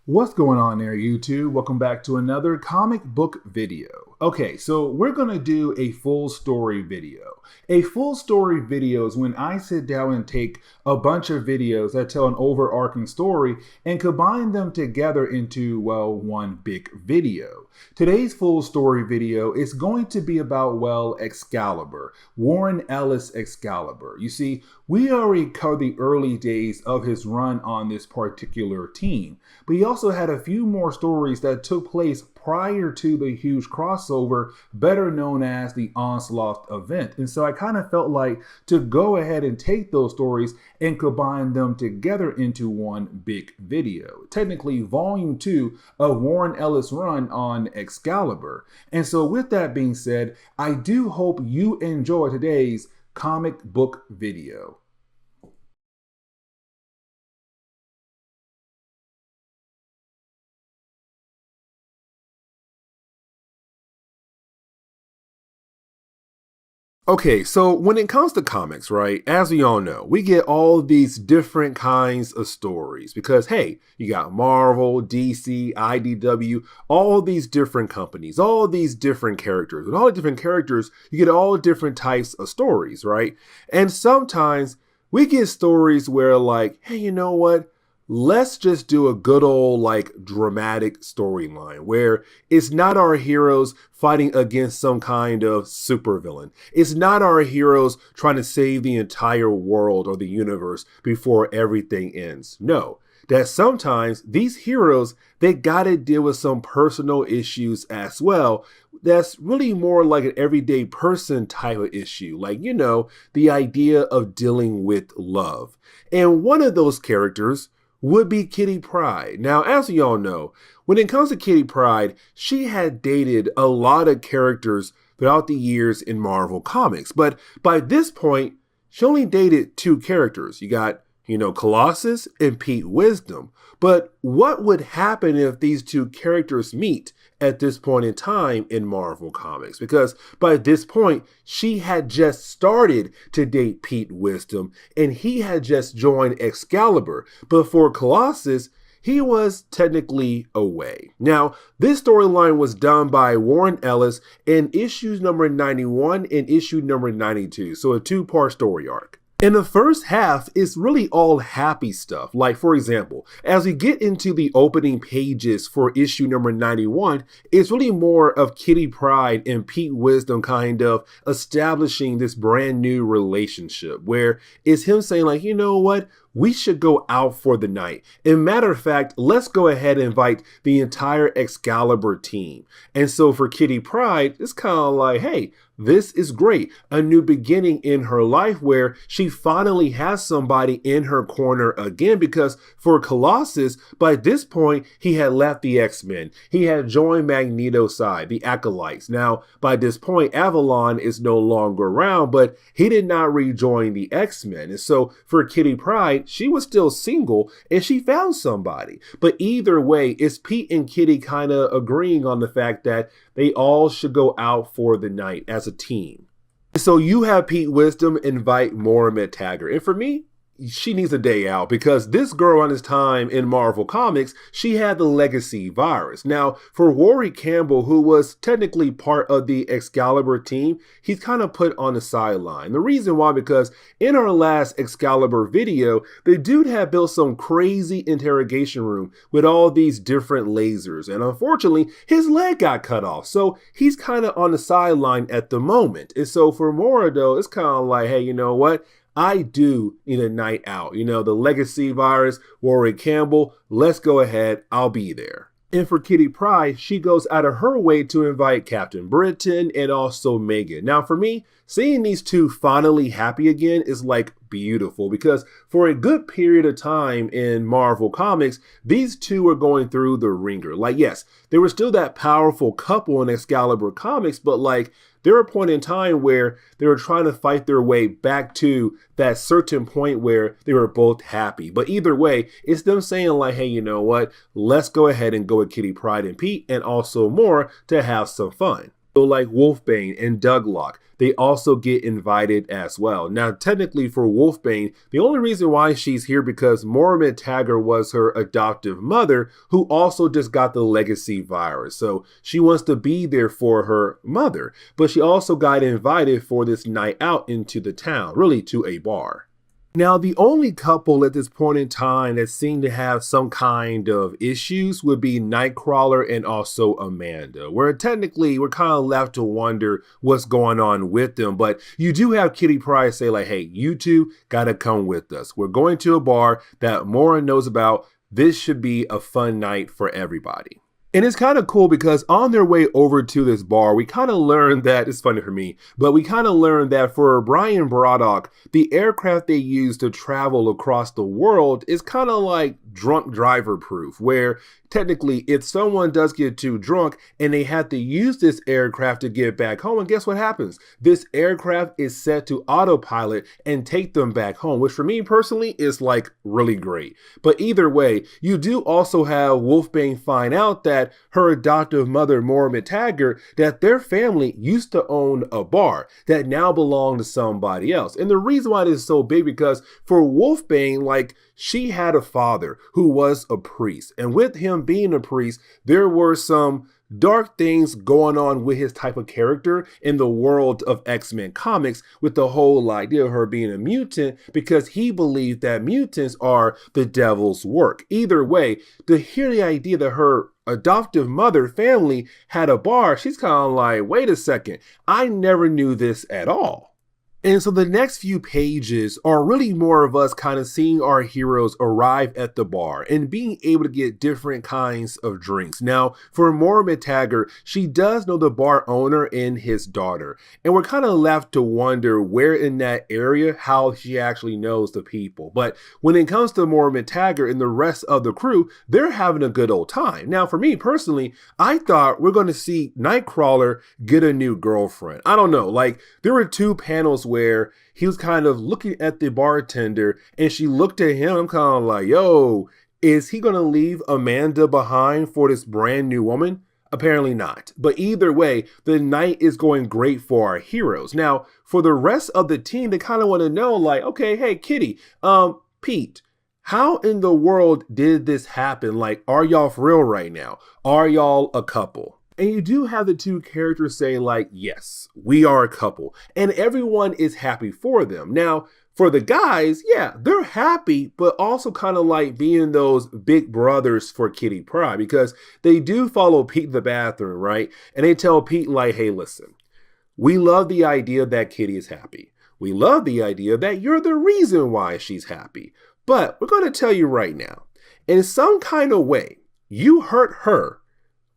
What's going on there, YouTube? Welcome back to another comic book video. Okay, so we're going to do a full story video. A full story video is when I sit down and take a bunch of videos that tell an overarching story and combine them together into, well, one big video. Today's full story video is going to be about, well, Excalibur, Warren Ellis Excalibur. You see, we already covered the early days of his run on this particular team, but he also had a few more stories that took place prior to the huge crossover, better known as the Onslaught event. And so I kind of felt like to go ahead and take those stories and combine them together into one big video. Technically, volume 2 of Warren Ellis' run on Excalibur. And so with that being said, I do hope you enjoy today's comic book video. Okay, so when it comes to comics, right, as we all know, we get all these different kinds of stories because, hey, you got Marvel, DC, IDW, all these different companies, all these different characters. With all the different characters, you get all different types of stories, right? And sometimes we get stories where, like, hey, you know what? Let's just do a good old like dramatic storyline where it's not our heroes fighting against some kind of supervillain. It's not our heroes trying to save the entire world or the universe before everything ends. No, that sometimes these heroes, they gotta deal with some personal issues as well. That's really more like an everyday person type of issue. Like, you know, the idea of dealing with love. And one of those characters would be Kitty Pryde. Now, as we all know, when it comes to Kitty Pryde, she had dated a lot of characters throughout the years in Marvel Comics. But by this point, she only dated 2 characters. You got, Colossus and Pete Wisdom. But what would happen if these 2 characters meet at this point in time in Marvel Comics? Because by this point, she had just started to date Pete Wisdom and he had just joined Excalibur. But for Colossus, he was technically away. Now, this storyline was done by Warren Ellis in issues number 91 and issue number 92. So a 2-part story arc. In the first half, it's really all happy stuff. Like, for example, as we get into the opening pages for issue number 91, it's really more of Kitty Pryde and Pete Wisdom kind of establishing this brand new relationship where it's him saying like, you know what? We should go out for the night. And matter of fact, let's go ahead and invite the entire Excalibur team. And so for Kitty Pryde, it's kind of like, hey, this is great. A new beginning in her life where she finally has somebody in her corner again, because for Colossus, by this point, he had left the X-Men. He had joined Magneto's side, the Acolytes. Now, by this point, Avalon is no longer around, but he did not rejoin the X-Men. And so for Kitty Pryde, she was still single and she found somebody. But either way, it's Pete and Kitty kind of agreeing on the fact that they all should go out for the night as a team. So you have Pete Wisdom invite Moira Taggart. And for me, she needs a day out because this girl on this time in Marvel Comics, she had the legacy virus. Now, for Warwick Campbell, who was technically part of the Excalibur team, he's kind of put on the sideline. The reason why, because in our last Excalibur video, the dude had built some crazy interrogation room with all these different lasers. And unfortunately, his leg got cut off. So he's kind of on the sideline at the moment. And so for Moira, though, it's kind of like, hey, you know what? I do need a night out. The legacy virus, Warwick Campbell, let's go ahead. I'll be there. And for Kitty Pryde, she goes out of her way to invite Captain Britain and also Megan. Now for me, seeing these 2 finally happy again is like beautiful because for a good period of time in Marvel Comics, these 2 were going through the ringer. Like, yes, they were still that powerful couple in Excalibur Comics, but like, there were a point in time where they were trying to fight their way back to that certain point where they were both happy. But either way, it's them saying like, hey, you know what? Let's go ahead and go with Kitty Pryde and Pete and also more to have some fun. So like Wolfsbane and Douglock, they also get invited as well. Now, technically for Wolfsbane, the only reason why she's here because Mormont Taggart was her adoptive mother who also just got the legacy virus. So she wants to be there for her mother, but she also got invited for this night out into the town, really to a bar. Now, the only couple at this point in time that seem to have some kind of issues would be Nightcrawler and also Amanda, where technically we're kind of left to wonder what's going on with them. But you do have Kitty Pryde say like, hey, you two gotta come with us. We're going to a bar that Mora knows about. This should be a fun night for everybody. And it's kind of cool because on their way over to this bar, we kind of learned that, it's funny for me, but we kind of learned that for Brian Braddock, the aircraft they use to travel across the world is kind of like drunk driver proof, where technically if someone does get too drunk and they have to use this aircraft to get back home, and guess what happens? This aircraft is set to autopilot and take them back home, which for me personally is like really great. But either way, you do also have Wolfsbane find out that her adoptive mother, Mormont Taggart, that their family used to own a bar that now belonged to somebody else. And the reason why this is so big because for Wolfsbane, like she had a father who was a priest. And with him being a priest, there were some dark things going on with his type of character in the world of X-Men comics with the whole idea of her being a mutant because he believed that mutants are the devil's work. Either way, to hear the idea that her adoptive mother family had a bar, she's kind of like, wait a second, I never knew this at all. And so the next few pages are really more of us kind of seeing our heroes arrive at the bar and being able to get different kinds of drinks. Now, for Mormont Taggart, she does know the bar owner and his daughter. And we're kind of left to wonder where in that area, how she actually knows the people. But when it comes to Mormont Taggart and the rest of the crew, they're having a good old time. Now, for me personally, I thought we're going to see Nightcrawler get a new girlfriend. I don't know, like there were two panels where he was kind of looking at the bartender and she looked at him. I'm kind of like, yo, is he going to leave Amanda behind for this brand new woman? Apparently not. But either way, the night is going great for our heroes. Now, for the rest of the team, they kind of want to know like, okay, hey, Kitty, Pete, how in the world did this happen? Like, are y'all for real right now? Are y'all a couple? And you do have the two characters saying like, yes, we are a couple. And everyone is happy for them. Now, for the guys, yeah, they're happy, but also kind of like being those big brothers for Kitty Pryde because they do follow Pete in the bathroom, right? And they tell Pete like, hey, listen, we love the idea that Kitty is happy. We love the idea that you're the reason why she's happy. But we're going to tell you right now, in some kind of way, you hurt her,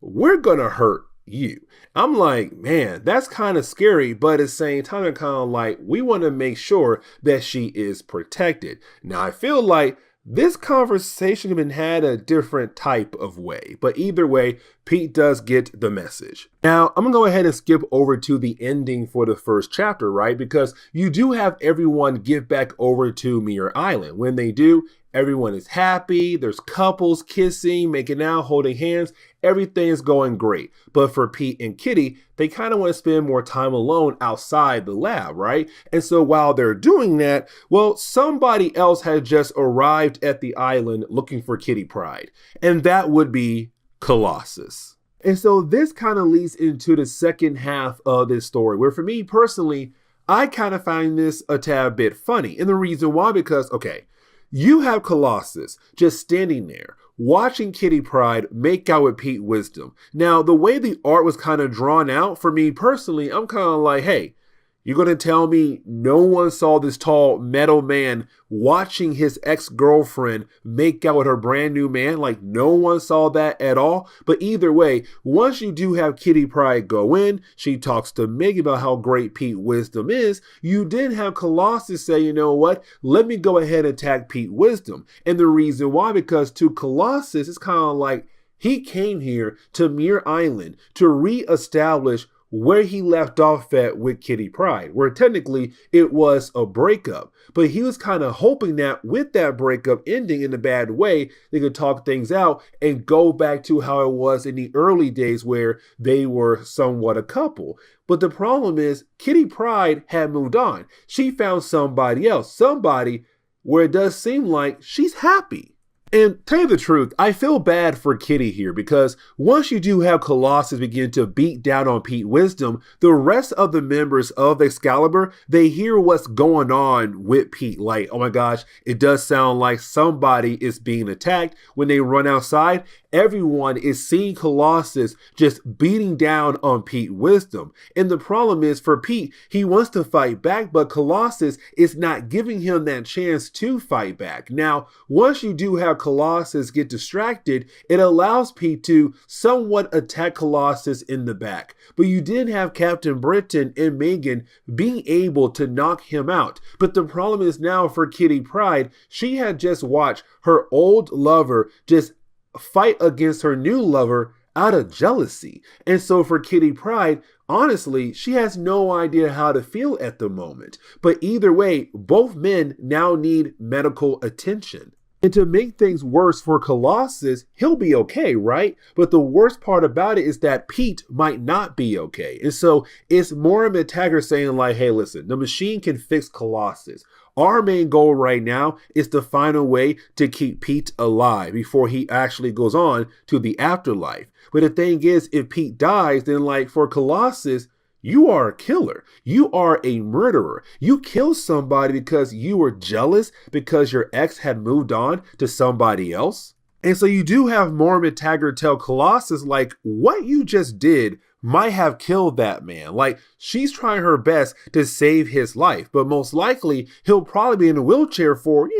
we're gonna hurt you. I'm like, man, that's kind of scary, but at the same time, I'm kind of like, we want to make sure that she is protected. Now, I feel like this conversation has been had a different type of way, but either way, Pete does get the message. Now, I'm gonna go ahead and skip over to the ending for the first chapter, right? Because you do have everyone get back over to Muir Island. When they do, everyone is happy. There's couples kissing, making out, holding hands. Everything is going great. But for Pete and Kitty, they kind of want to spend more time alone outside the lab, right? And so while they're doing that, well, somebody else had just arrived at the island looking for Kitty Pryde. And that would be Colossus. And so this kind of leads into the second half of this story, where for me personally, I kind of find this a tad bit funny. And the reason why, because, okay, you have Colossus just standing there watching Kitty Pryde make out with Pete Wisdom. Now, the way the art was kind of drawn out, for me personally, I'm kind of like, hey, you're going to tell me no one saw this tall metal man watching his ex-girlfriend make out with her brand new man? Like, no one saw that at all? But either way, once you do have Kitty Pryde go in, she talks to Meg about how great Pete Wisdom is. You then have Colossus say, you know what? Let me go ahead and attack Pete Wisdom. And the reason why, because to Colossus, it's kind of like he came here to Muir Island to reestablish where he left off at with Kitty Pryde, where technically it was a breakup. But he was kind of hoping that with that breakup ending in a bad way, they could talk things out and go back to how it was in the early days where they were somewhat a couple. But the problem is Kitty Pryde had moved on. She found somebody else, somebody where it does seem like she's happy. And tell you the truth, I feel bad for Kitty here because once you do have Colossus begin to beat down on Pete Wisdom, the rest of the members of Excalibur, they hear what's going on with Pete. Like, oh my gosh, it does sound like somebody is being attacked. When they run outside, everyone is seeing Colossus just beating down on Pete Wisdom. And the problem is for Pete, he wants to fight back, but Colossus is not giving him that chance to fight back. Now, once you do have Colossus get distracted, it allows Pete to somewhat attack Colossus in the back. But you did have Captain Britain and Megan being able to knock him out. But the problem is now for Kitty Pryde, she had just watched her old lover just fight against her new lover out of jealousy. And so for Kitty Pryde, honestly, she has no idea how to feel at the moment. But either way, both men now need medical attention. And to make things worse for Colossus, he'll be okay, right? But the worst part about it is that Pete might not be okay. And so it's Moira McTaggart saying like, hey, listen, the machine can fix Colossus. Our main goal right now is to find a way to keep Pete alive before he actually goes on to the afterlife. But the thing is, if Pete dies, then like for Colossus, you are a killer. You are a murderer. You killed somebody because you were jealous because your ex had moved on to somebody else. And so you do have Moira McTaggart tell Colossus, like, what you just did might have killed that man. Like, she's trying her best to save his life, but most likely he'll probably be in a wheelchair for,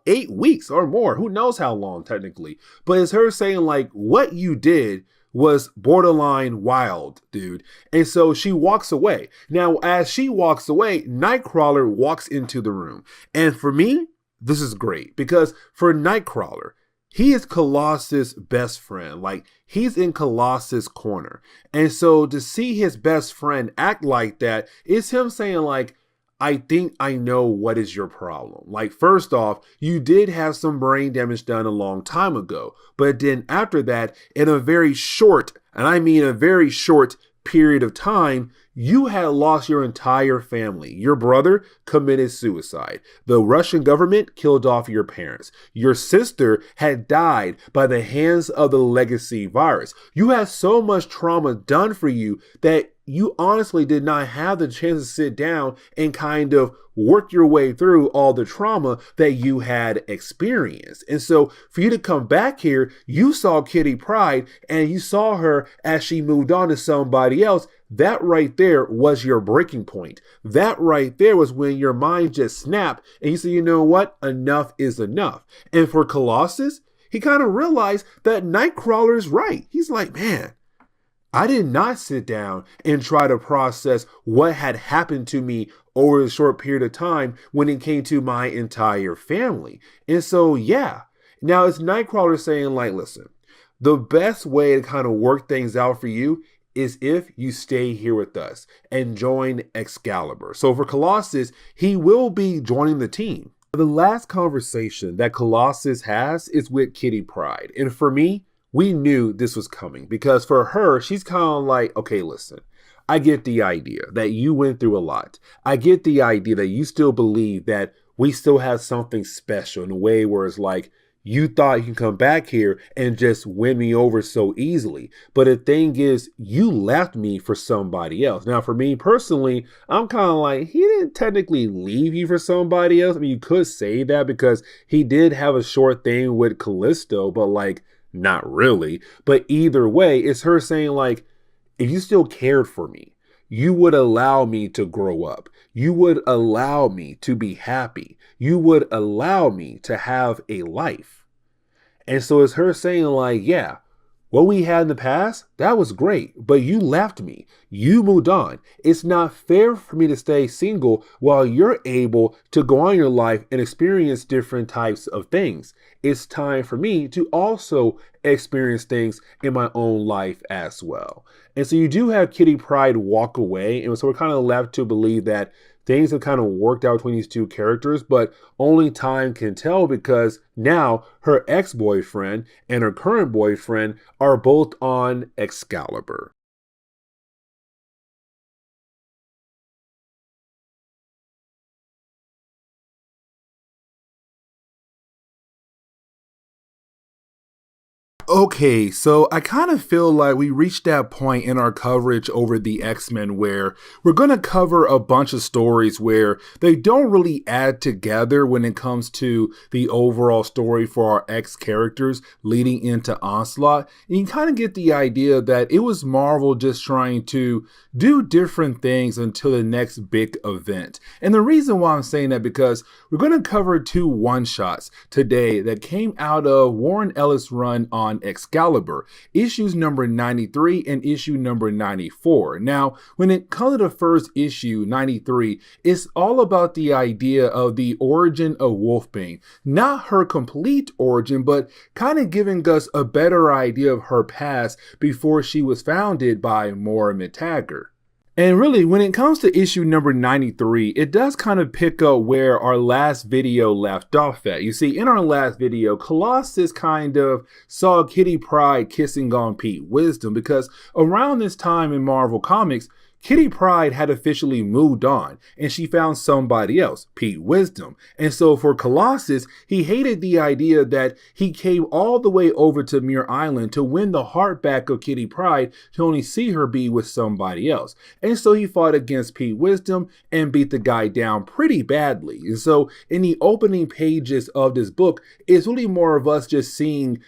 8 weeks or more. Who knows how long technically. But it's her saying, like, what you did was borderline wild, dude. And so she walks away. Now, as she walks away, Nightcrawler walks into the room. And for me, this is great because for Nightcrawler, he is Colossus' best friend. Like, he's in Colossus' corner. And so to see his best friend act like that, it's him saying like, I think I know what is your problem. Like, first off, you did have some brain damage done a long time ago. But then after that, in a very short, and I mean a very short period of time, you had lost your entire family. Your brother committed suicide. The Russian government killed off your parents. Your sister had died by the hands of the legacy virus. You had so much trauma done for you that you honestly did not have the chance to sit down and kind of work your way through all the trauma that you had experienced. And so for you to come back here, you saw Kitty Pryde and you saw her as she moved on to somebody else. That right there was your breaking point. That right there was when your mind just snapped and you said, you know what? Enough is enough. And for Colossus, he kind of realized that Nightcrawler is right. He's like, man, I did not sit down and try to process what had happened to me over a short period of time when it came to my entire family. And so, yeah, now it's Nightcrawler saying like, listen, the best way to kind of work things out for you is if you stay here with us and join Excalibur. So for Colossus, he will be joining the team. The last conversation that Colossus has is with Kitty Pryde. And for me, we knew this was coming because for her, she's kind of like, okay, listen, I get the idea that you went through a lot. I get the idea that you still believe that we still have something special in a way where it's like, you thought you can come back here and just win me over so easily. But the thing is, you left me for somebody else. Now, for me personally, I'm kind of like, he didn't technically leave you for somebody else. I mean, you could say that because he did have a short thing with Callisto, but like, not really. But either way, it's her saying like, if you still cared for me, you would allow me to grow up. You would allow me to be happy. You would allow me to have a life. And so it's her saying like, yeah, What we had in the past, that was great, but you left me. You moved on. It's not fair for me to stay single while you're able to go on your life and experience different types of things. It's time for me to also experience things in my own life as well. And so you do have Kitty Pryde walk away. And so we're kind of left to believe that things have kind of worked out between these two characters, but only time can tell because now her ex-boyfriend and her current boyfriend are both on Excalibur. Okay, so I kind of feel like we reached that point in our coverage over the X-Men where we're going to cover a bunch of stories where they don't really add together when it comes to the overall story for our X characters leading into Onslaught. And you kind of get the idea that it was Marvel just trying to do different things until the next big event. And the reason why I'm saying that because we're going to cover two one-shots today that came out of Warren Ellis' run on Excalibur, issues number 93 and issue number 94. Now, when it comes to the first issue, 93, it's all about the idea of the origin of Wolfsbane. Not her complete origin, but kind of giving us a better idea of her past before she was founded by Moira McTaggart. And really, when it comes to issue number 93, it does kind of pick up where our last video left off at. You see, in our last video, Colossus kind of saw Kitty Pryde kissing on Pete Wisdom because around this time in Marvel Comics, Kitty Pryde had officially moved on and she found somebody else, Pete Wisdom. And so for Colossus, he hated the idea that he came all the way over to Muir Island to win the heart back of Kitty Pryde to only see her be with somebody else. And so he fought against Pete Wisdom and beat the guy down pretty badly. And so in the opening pages of this book, it's really more of us just seeing,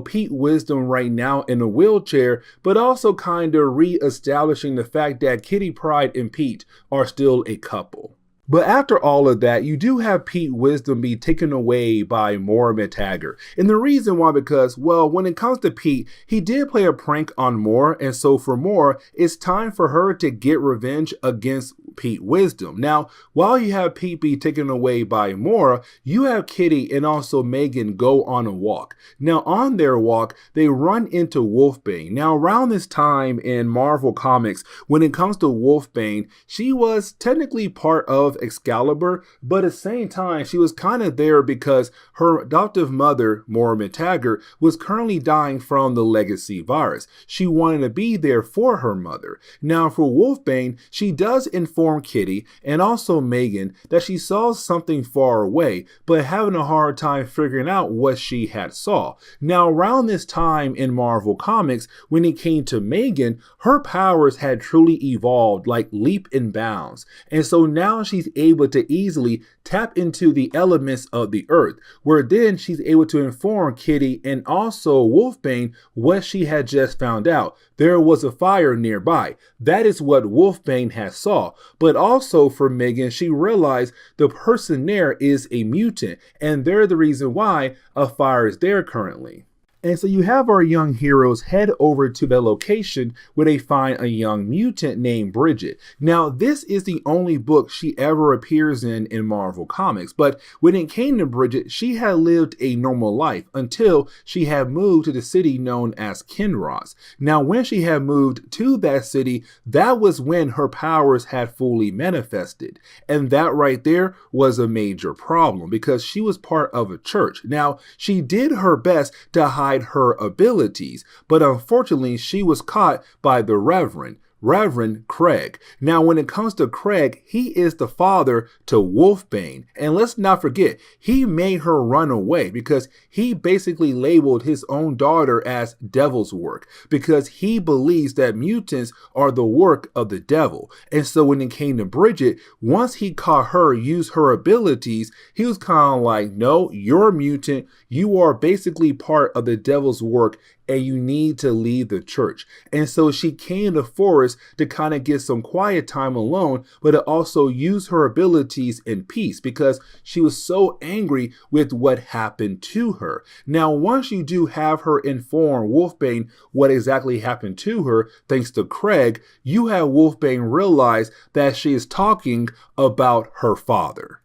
Pete Wisdom right now in a wheelchair, but also kind of re-establishing the fact that Kitty Pryde and Pete are still a couple. But after all of that, you do have Pete Wisdom be taken away by Moira McTaggart. And the reason why, because, well, when it comes to Pete, he did play a prank on Moira. And so for Moira, it's time for her to get revenge against Pete Wisdom. Now, while you have Pete be taken away by Moira, you have Kitty and also Megan go on a walk. Now, on their walk, they run into Wolfsbane. Now, around this time in Marvel Comics, when it comes to Wolfsbane, she was technically part of Excalibur, but at the same time, she was kind of there because her adoptive mother, Moira McTaggart, was currently dying from the legacy virus. She wanted to be there for her mother. Now, for Wolfsbane, she does inform Kitty and also Megan that she saw something far away, but having a hard time figuring out what she had saw. Now, around this time in Marvel Comics, when it came to Megan, her powers had truly evolved like leap and bounds. And so now she's able to easily tap into the elements of the earth, where then she's able to inform Kitty and also Wolfsbane what she had just found out. There was a fire nearby. That is what Wolfsbane had saw. But also for Megan, she realized the person there is a mutant, and they're the reason why a fire is there currently. And so you have our young heroes head over to the location where they find a young mutant named Bridget. Now, this is the only book she ever appears in Marvel Comics, but when it came to Bridget, she had lived a normal life until she had moved to the city known as Kinross. Now, when she had moved to that city, that was when her powers had fully manifested. And that right there was a major problem because she was part of a church. Now, she did her best to hide her abilities, but unfortunately she was caught by the Reverend Craig. Now, when it comes to Craig, he is the father to Wolfsbane. And let's not forget, he made her run away because he basically labeled his own daughter as devil's work because he believes that mutants are the work of the devil. And so when it came to Bridget, once he caught her use her abilities, he was kind of like, no, you're a mutant. You are basically part of the devil's work and you need to leave the church. And so she came to Forest to kind of get some quiet time alone, but to also use her abilities in peace because she was so angry with what happened to her. Now, once you do have her inform Wolfsbane what exactly happened to her, thanks to Craig, you have Wolfsbane realize that she is talking about her father.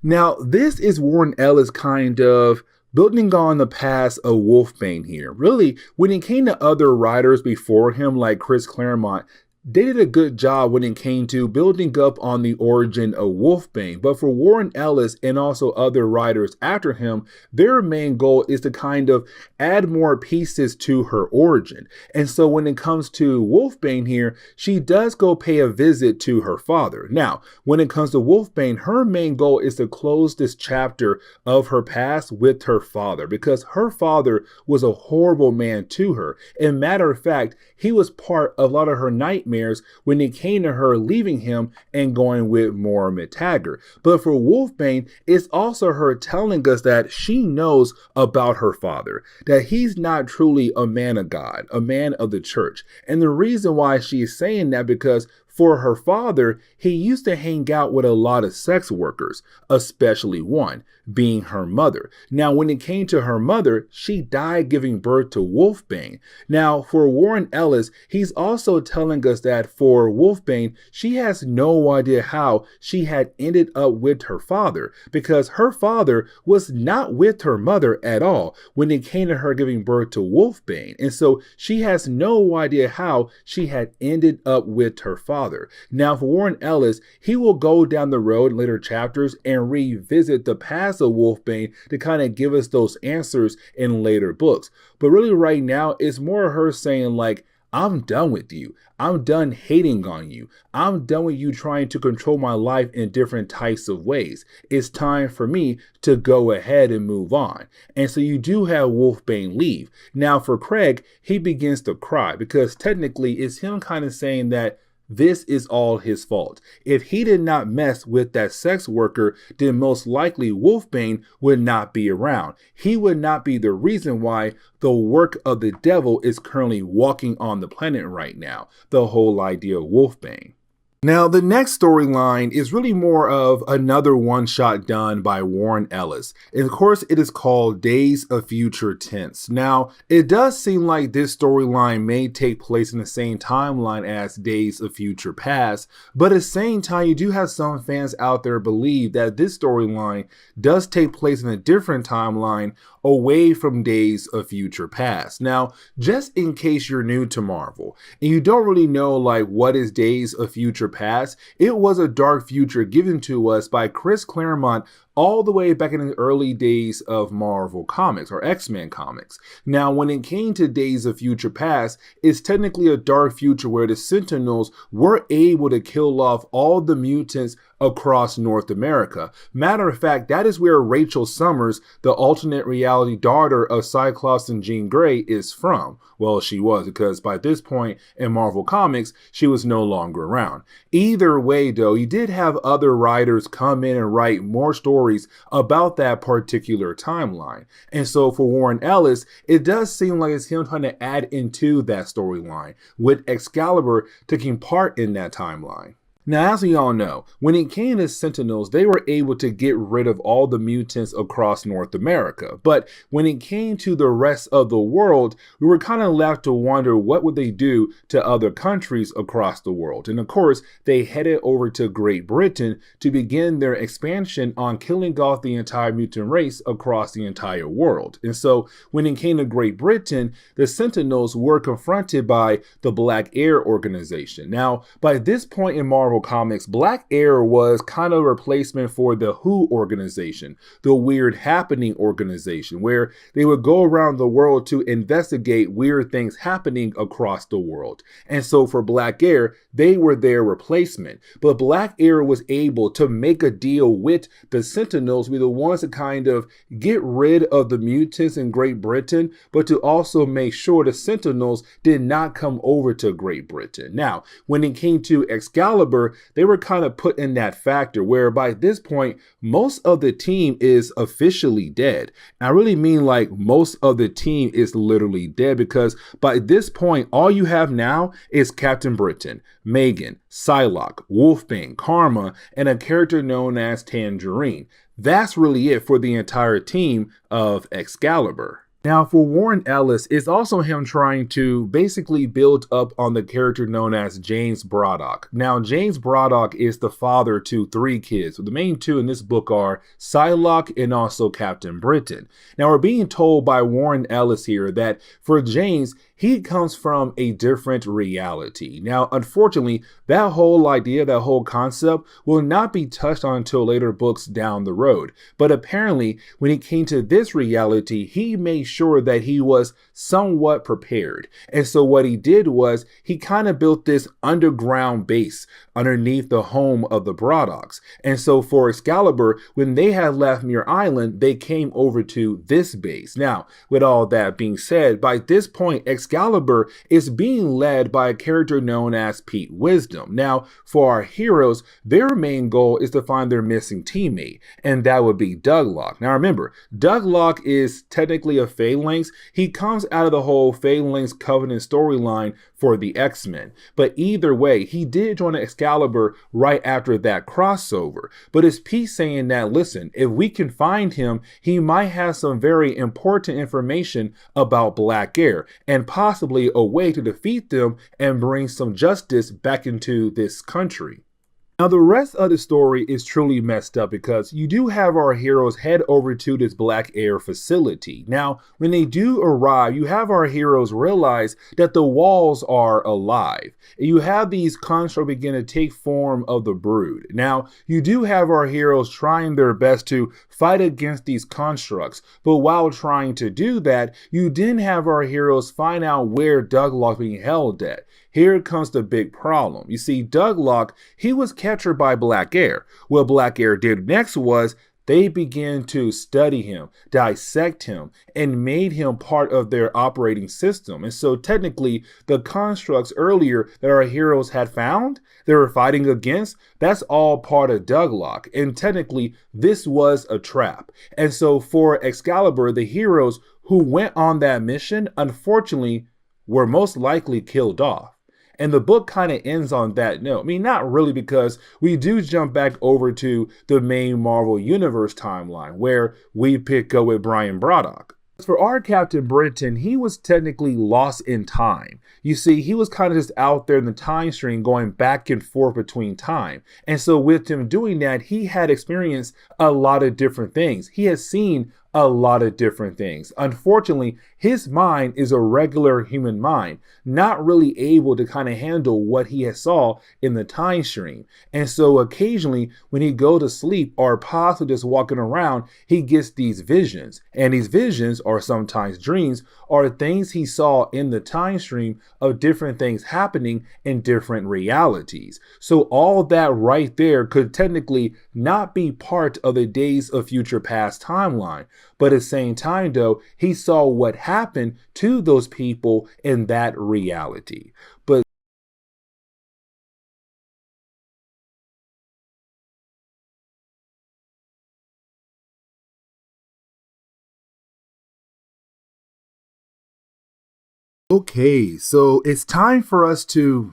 Now, this is Warren Ellis kind of building on the past of Wolfsbane here. Really, when it came to other writers before him, like Chris Claremont, they did a good job when it came to building up on the origin of Wolfsbane. But for Warren Ellis and also other writers after him, their main goal is to kind of add more pieces to her origin. And so when it comes to Wolfsbane here, she does go pay a visit to her father. Now, when it comes to Wolfsbane, her main goal is to close this chapter of her past with her father, because her father was a horrible man to her. And matter of fact, he was part of a lot of her nightmares when it came to her leaving him and going with Moira McTaggart. But for Wolfsbane, it's also her telling us that she knows about her father, that he's not truly a man of God, a man of the church. And the reason why she is saying that, because for her father, he used to hang out with a lot of sex workers, especially one, being her mother. Now, when it came to her mother, she died giving birth to Wolfsbane. Now, for Warren Ellis, he's also telling us that for Wolfsbane, she has no idea how she had ended up with her father, because her father was not with her mother at all when it came to her giving birth to Wolfsbane. And so she has no idea how she had ended up with her father. Now, for Warren Ellis, he will go down the road in later chapters and revisit the past of Wolfsbane to kind of give us those answers in later books. But really right now, it's more her saying like, I'm done with you. I'm done hating on you. I'm done with you trying to control my life in different types of ways. It's time for me to go ahead and move on. And so you do have Wolfsbane leave. Now for Craig, he begins to cry because technically it's him kind of saying that this is all his fault. If he did not mess with that sex worker, then most likely Wolfsbane would not be around. He would not be the reason why the work of the devil is currently walking on the planet right now. The whole idea of Wolfsbane. Now, the next storyline is really more of another one-shot done by Warren Ellis. And of course, it is called Days of Future Tense. Now, it does seem like this storyline may take place in the same timeline as Days of Future Past, but at the same time, you do have some fans out there believe that this storyline does take place in a different timeline away from Days of Future Past. Now, just in case you're new to Marvel and you don't really know like what is Days of Future Past, it was a dark future given to us by Chris Claremont all the way back in the early days of Marvel Comics or X-Men comics. Now, when it came to Days of Future Past, it's technically a dark future where the Sentinels were able to kill off all the mutants across North America. Matter of fact, that is where Rachel Summers, the alternate reality daughter of Cyclops and Jean Grey, is from. Well, she was, because by this point in Marvel Comics, she was no longer around. Either way, though, you did have other writers come in and write more stories about that particular timeline. And so for Warren Ellis, it does seem like it's him trying to add into that storyline, with Excalibur taking part in that timeline. Now, as we all know, when it came to Sentinels, they were able to get rid of all the mutants across North America. But when it came to the rest of the world, we were kind of left to wonder what would they do to other countries across the world. And of course, they headed over to Great Britain to begin their expansion on killing off the entire mutant race across the entire world. And so when it came to Great Britain, the Sentinels were confronted by the Black Air organization. Now, by this point in Marvel Comics, Black Air was kind of a replacement for the WHO organization, the Weird Happening organization, where they would go around the world to investigate weird things happening across the world. And so for Black Air, they were their replacement. But Black Air was able to make a deal with the Sentinels, with the ones to kind of get rid of the mutants in Great Britain, but to also make sure the Sentinels did not come over to Great Britain. Now, when it came to Excalibur, Excalibur, they were kind of put in that factor where by this point, most of the team is officially dead. And I really mean like most of the team is literally dead, because by this point, all you have now is Captain Britain, Megan, Psylocke, Wolfsbane, Karma, and a character known as Tangerine. That's really it for the entire team of Excalibur. Now, for Warren Ellis, it's also him trying to basically build up on the character known as James Braddock. Now, James Braddock is the father to 3 kids. So the main 2 in this book are Psylocke and also Captain Britain. Now, we're being told by Warren Ellis here that for James, he comes from a different reality. Now, unfortunately, that whole idea, that whole concept will not be touched on until later books down the road. But apparently, when he came to this reality, he made sure that he was somewhat prepared. And so what he did was he kind of built this underground base underneath the home of the Braddocks. And so for Excalibur, when they had left Muir Island, they came over to this base. Now, with all that being said, by this point, Excalibur is being led by a character known as Pete Wisdom. Now, for our heroes, their main goal is to find their missing teammate, and that would be Douglock. Now remember, Douglock is technically a Phalanx. He comes out of the whole Phalanx Covenant storyline for the X-Men. But either way, he did join Excalibur right after that crossover. But it's Pete saying that, listen, if we can find him, he might have some very important information about Black Air, and possibly a way to defeat them and bring some justice back into this country. Now, the rest of the story is truly messed up because you do have our heroes head over to this Black Air facility. Now, when they do arrive, you have our heroes realize that the walls are alive. You have these constructs begin to take form of the Brood. Now, you do have our heroes trying their best to fight against these constructs, but while trying to do that, you then have our heroes find out where Douglock being held at. Here comes the big problem. You see, Douglock, he was captured by Black Air. What Black Air did next was they began to study him, dissect him, and made him part of their operating system. And so technically, the constructs earlier that our heroes had found, they were fighting against, that's all part of Douglock. And technically, this was a trap. And so for Excalibur, the heroes who went on that mission, unfortunately, were most likely killed off. And the book kind of ends on that note. I mean, not really, because we do jump back over to the main Marvel Universe timeline where we pick up with Brian Braddock. For our Captain Britain, he was technically lost in time. You see, he was kind of just out there in the time stream going back and forth between time. And so with him doing that, he had experienced a lot of different things. He has seen a lot of different things. Unfortunately, his mind is a regular human mind, not really able to kind of handle what he has saw in the time stream. And so occasionally when he go to sleep or possibly just walking around, he gets these visions. And these visions, or sometimes dreams, are things he saw in the time stream of different things happening in different realities. So all that right there could technically not be part of the Days of Future Past timeline. But at the same time, though, he saw what happened to those people in that reality. But okay, so it's time for us to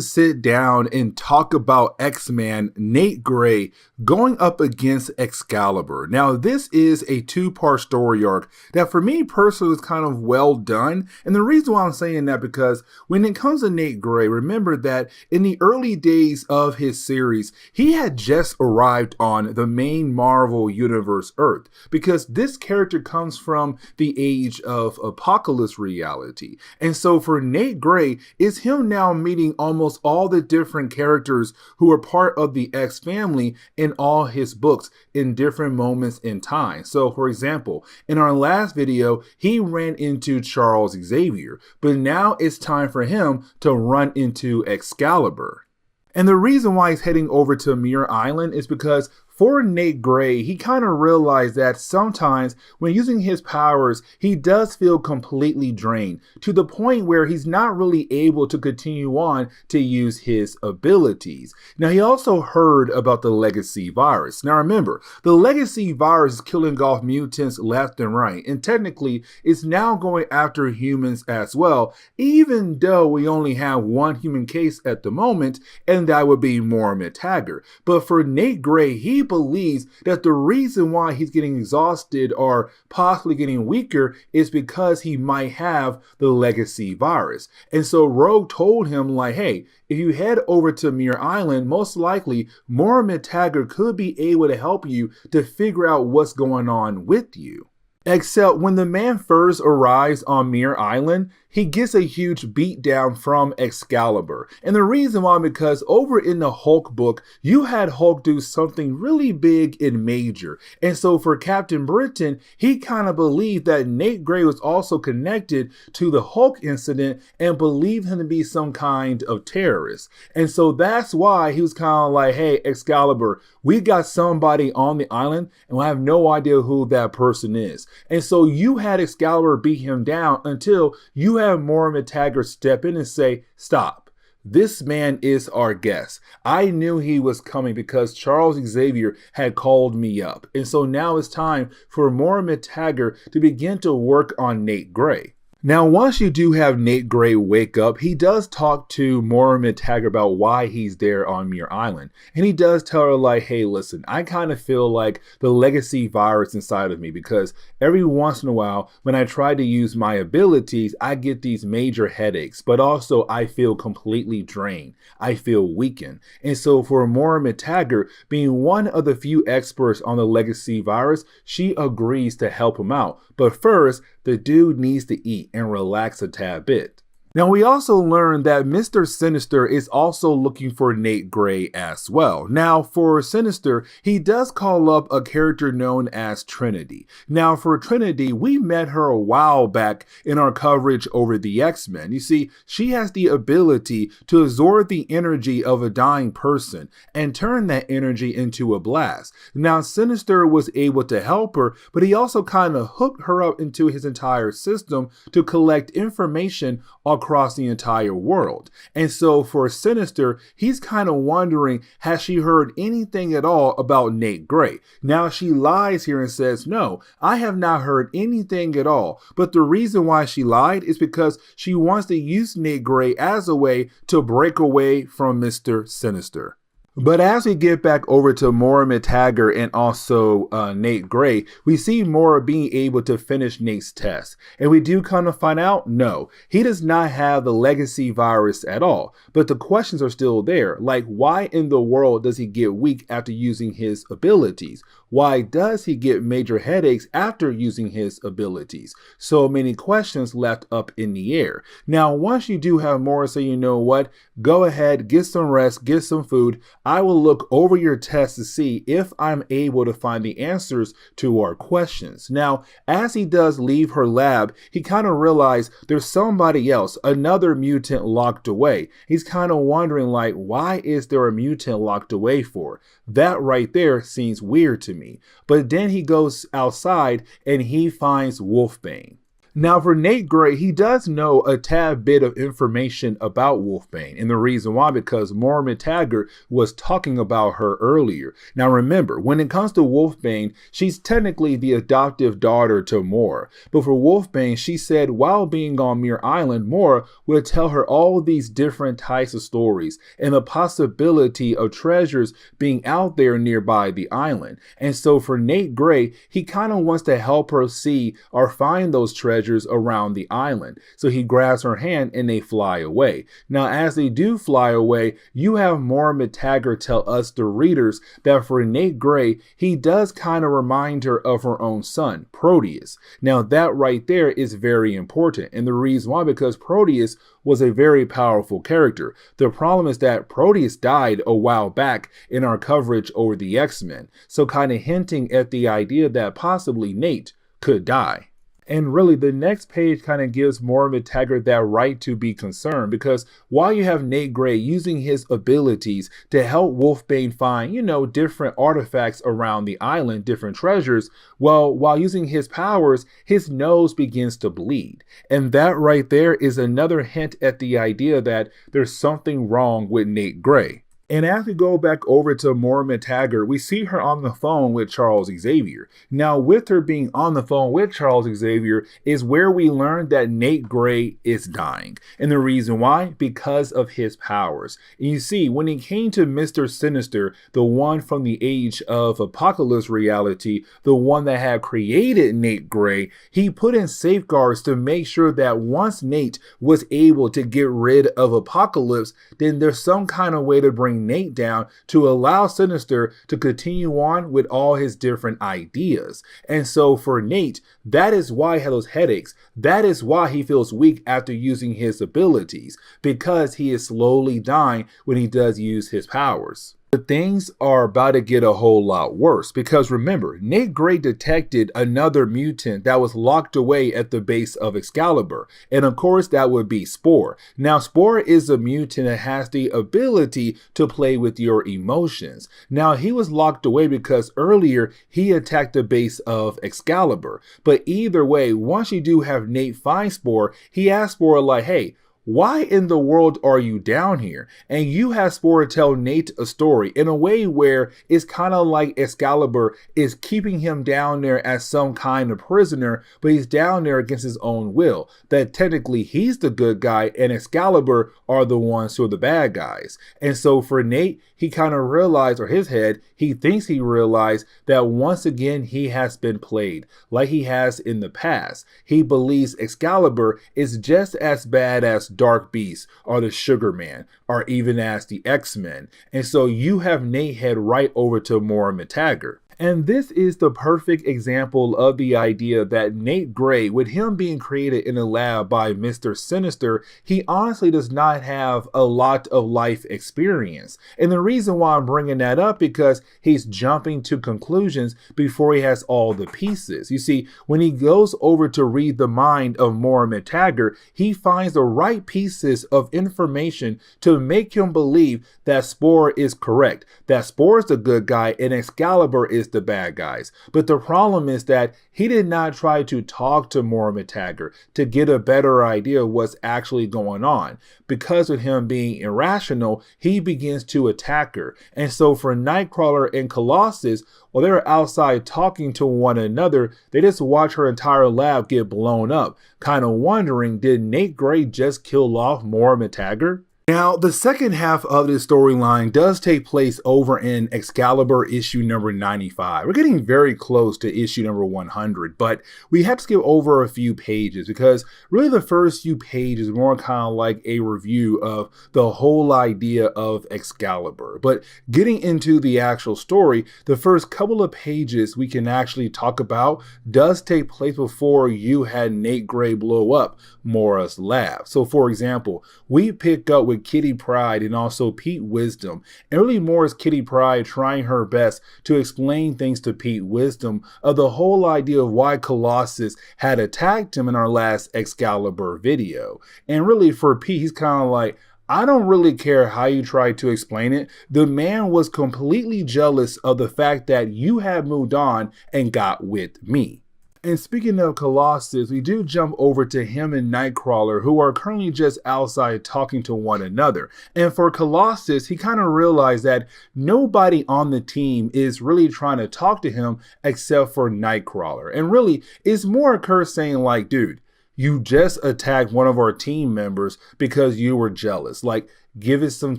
sit down and talk about X-Man Nate Gray going up against Excalibur. Now, this is a 2-part story arc that for me personally is kind of well done. And the reason why I'm saying that, because when it comes to Nate Gray, remember that in the early days of his series, he had just arrived on the main Marvel Universe Earth, because this character comes from the age of Apocalypse reality. And so for Nate Gray, it's him now meeting almost all the different characters who are part of the X family in all his books in different moments in time. So for example, in our last video, he ran into Charles Xavier, but now it's time for him to run into Excalibur. And the reason why he's heading over to Muir Island is because for Nate Gray, he kind of realized that sometimes when using his powers, he does feel completely drained to the point where he's not really able to continue on to use his abilities. Now, he also heard about the legacy virus. Now, remember, the legacy virus is killing off mutants left and right, and technically it's now going after humans as well, even though we only have one human case at the moment, and that would be Moira Taggart. But for Nate Gray, he believes that the reason why he's getting exhausted or possibly getting weaker is because he might have the legacy virus. And so Rogue told him, like, hey, if you head over to Muir Island, most likely Moira Taggart could be able to help you to figure out what's going on with you. Except when the man first arrives on Muir Island, he gets a huge beatdown from Excalibur. And the reason why, because over in the Hulk book, you had Hulk do something really big and major. And so for Captain Britain, he kind of believed that Nate Gray was also connected to the Hulk incident and believed him to be some kind of terrorist. And so that's why he was kind of like, hey, Excalibur, we got somebody on the island and I have no idea who that person is. And so you had Excalibur beat him down until you have Moira Taggart step in and say, stop. This man is our guest. I knew he was coming because Charles Xavier had called me up. And so now it's time for Moira Taggart to begin to work on Nate Gray. Now, once you do have Nate Gray wake up, he does talk to Moira Taggart about why he's there on Muir Island. And he does tell her, like, hey, listen, I kind of feel like the legacy virus inside of me because every once in a while, when I try to use my abilities, I get these major headaches, but also I feel completely drained. I feel weakened. And so for Moira Taggart, being one of the few experts on the legacy virus, she agrees to help him out. But first, the dude needs to eat and relax a tad bit. Now, we also learned that Mr. Sinister is also looking for Nate Gray as well. Now, for Sinister, he does call up a character known as Trinity. Now, for Trinity, we met her a while back in our coverage over the X-Men. You see, she has the ability to absorb the energy of a dying person and turn that energy into a blast. Now, Sinister was able to help her, but he also kind of hooked her up into his entire system to collect information across the entire world. And so for Sinister, he's kind of wondering, has she heard anything at all about Nate Gray? Now she lies here and says, no, I have not heard anything at all. But the reason why she lied is because she wants to use Nate Gray as a way to break away from Mr. Sinister. But as we get back over to Moira Taggart and also Nate Gray, we see Moira being able to finish Nate's test. And we do kind of find out, no, he does not have the legacy virus at all. But the questions are still there. Like, why in the world does he get weak after using his abilities? Why does he get major headaches after using his abilities? So many questions left up in the air. Now, once you do have Moira say, you know what, go ahead, get some rest, get some food. I will look over your test to see if I'm able to find the answers to our questions. Now, as he does leave her lab, he kind of realized there's somebody else, another mutant locked away. He's kind of wondering, like, why is there a mutant locked away for? That right there seems weird to me. But then he goes outside and he finds Wolfsbane. Now for Nate Gray, he does know a tad bit of information about Wolfsbane, and the reason why, because Moira Taggart was talking about her earlier. Now remember, when it comes to Wolfsbane, she's technically the adoptive daughter to Moira, but for Wolfsbane, she said while being on Muir Island, Moira would tell her all these different types of stories and the possibility of treasures being out there nearby the island. And so for Nate Gray, he kind of wants to help her see or find those treasures around the island. So he grabs her hand and they fly away. Now, as they do fly away, you have Moira Taggart tell us, the readers, that for Nate Gray, he does kind of remind her of her own son, Proteus. Now, that right there is very important. And the reason why, because Proteus was a very powerful character. The problem is that Proteus died a while back in our coverage over the X-Men. So kind of hinting at the idea that possibly Nate could die. And really, the next page kind of gives Moira McTaggart that right to be concerned, because while you have Nate Gray using his abilities to help Wolfsbane find, different artifacts around the island, different treasures, well, while using his powers, his nose begins to bleed. And that right there is another hint at the idea that there's something wrong with Nate Gray. And as we go back over to Moira McTaggart, we see her on the phone with Charles Xavier. Now, with her being on the phone with Charles Xavier is where we learn that Nate Gray is dying. And the reason why? Because of his powers. And you see, when it came to Mr. Sinister, the one from the Age of Apocalypse reality, the one that had created Nate Gray, he put in safeguards to make sure that once Nate was able to get rid of Apocalypse, then there's some kind of way to bring Nate down to allow Sinister to continue on with all his different ideas. And so for Nate, that is why he had those headaches. That is why he feels weak after using his abilities, because he is slowly dying when he does use his powers. But things are about to get a whole lot worse, because remember, Nate Gray detected another mutant that was locked away at the base of Excalibur. And of course, that would be Spore. Now, Spore is a mutant that has the ability to play with your emotions. Now, he was locked away because earlier he attacked the base of Excalibur. But either way, once you do have Nate find Spore, he asks Spore like, hey, why in the world are you down here? And you have Spore tell Nate a story in a way where it's kind of like Excalibur is keeping him down there as some kind of prisoner, but he's down there against his own will. That technically he's the good guy and Excalibur are the ones who are the bad guys. And so for Nate, he kind of realized, or his head, he thinks he realized that once again he has been played like he has in the past. He believes Excalibur is just as bad as Dark Beast or the Sugar Man or even as the X-Men. And so you have Nate head right over to Moira McTaggart. And this is the perfect example of the idea that Nate Gray, with him being created in a lab by Mr. Sinister, he honestly does not have a lot of life experience. And the reason why I'm bringing that up because he's jumping to conclusions before he has all the pieces. You see, when he goes over to read the mind of Moira McTaggart, he finds the right pieces of information to make him believe that Spore is correct, that Spore is the good guy and Excalibur is the bad guys. But the problem is that he did not try to talk to Moira McTaggart to get a better idea of what's actually going on. Because of him being irrational, he begins to attack her. And so for Nightcrawler and Colossus, while they're outside talking to one another, they just watch her entire lab get blown up, kind of wondering, did Nate Gray just kill off Moira McTaggart? Now, the second half of this storyline does take place over in Excalibur issue number 95. We're getting very close to issue number 100, but we have to skip over a few pages because really the first few pages are more kind of like a review of the whole idea of Excalibur. But getting into the actual story, the first couple of pages we can actually talk about does take place before you had Nate Gray blow up Moira's lab. So for example, we pick up with Kitty Pryde and also Pete Wisdom. And really more is Kitty Pryde trying her best to explain things to Pete Wisdom of the whole idea of why Colossus had attacked him in our last Excalibur video. And really for Pete, he's kind of like, I don't really care how you try to explain it. The man was completely jealous of the fact that you had moved on and got with me. And speaking of Colossus, we do jump over to him and Nightcrawler, who are currently just outside talking to one another. And for Colossus, he kind of realized that nobody on the team is really trying to talk to him except for Nightcrawler. And really, it's more Kurt saying like, dude, you just attacked one of our team members because you were jealous. Like, give it some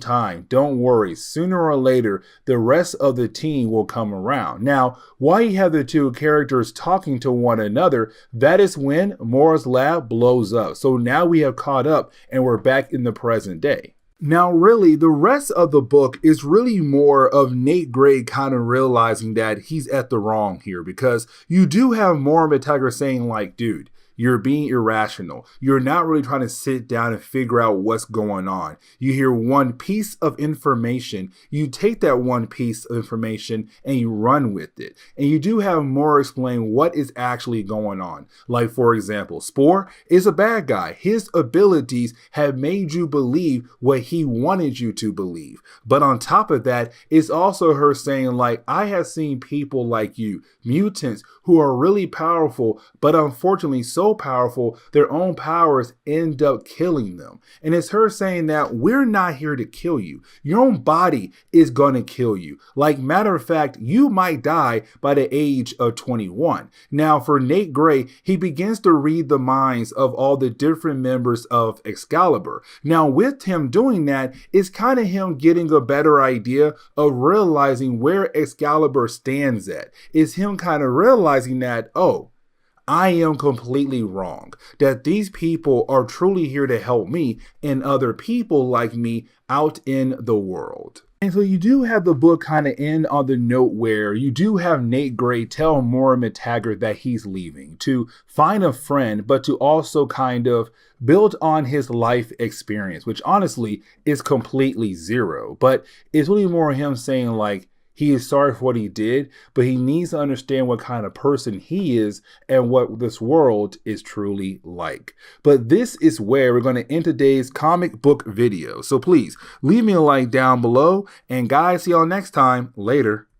time. Don't worry. Sooner or later, the rest of the team will come around. Now, while you have the two characters talking to one another, that is when Moira's lab blows up. So now we have caught up and we're back in the present day. Now, really, the rest of the book is really more of Nate Gray kind of realizing that he's at the wrong here, because you do have Moira McTaggart saying like, dude, You're being irrational. You're not really trying to sit down and figure out what's going on. You hear one piece of information, you take that one piece of information and you run with it. And you do have more explain what is actually going on. Like, for example, Spore is a bad guy. His abilities have made you believe what he wanted you to believe. But on top of that, it's also her saying, like, I have seen people like you, mutants, who are really powerful, but unfortunately so powerful, their own powers end up killing them. And it's her saying that we're not here to kill you. Your own body is going to kill you. Like, matter of fact, you might die by the age of 21. Now, for Nate Gray, he begins to read the minds of all the different members of Excalibur. Now, with him doing that, it's kind of him getting a better idea of realizing where Excalibur stands at. It's him kind of realizing that, oh, I am completely wrong, that these people are truly here to help me and other people like me out in the world. And so you do have the book kind of end on the note where you do have Nate Gray tell Moira McTaggart that he's leaving to find a friend, but to also kind of build on his life experience, which honestly is completely zero. But it's really more him saying, like, he is sorry for what he did, but he needs to understand what kind of person he is and what this world is truly like. But this is where we're going to end today's comic book video. So please leave me a like down below. And guys, see y'all next time. Later.